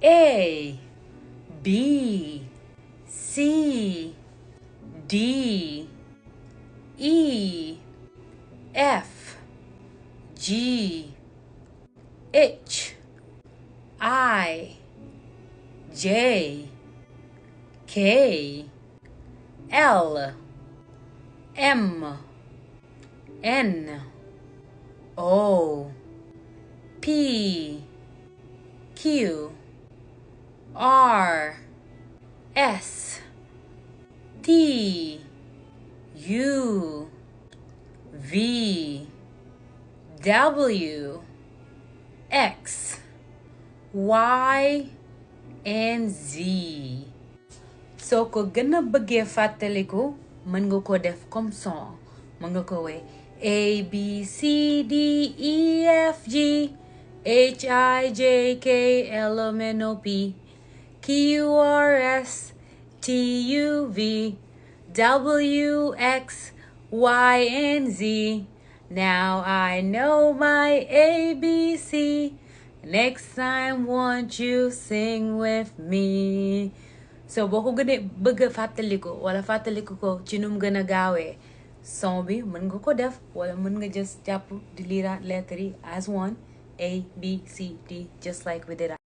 A, B, C, D, E, F, G, H, I, J, K, L, M, N, O, P, Q, R, S, T, U, V, W, X, Y, and Z. soo ko gën a bëggee fàttaliku mën nga ko def comme son mën nga ko wee A B C D E F G H I J K L M N O P Q R S T U V W X Y and Z. Now I know my ABC. Next time won't you sing with me? So boo ko gënee bëgg a fàttaliku wala fàttaliku ko ci nu mu gën a gaawee son bi mën nga ko def wala mën nga just jàpp di liiraat lettres yi as one A B C D just like we did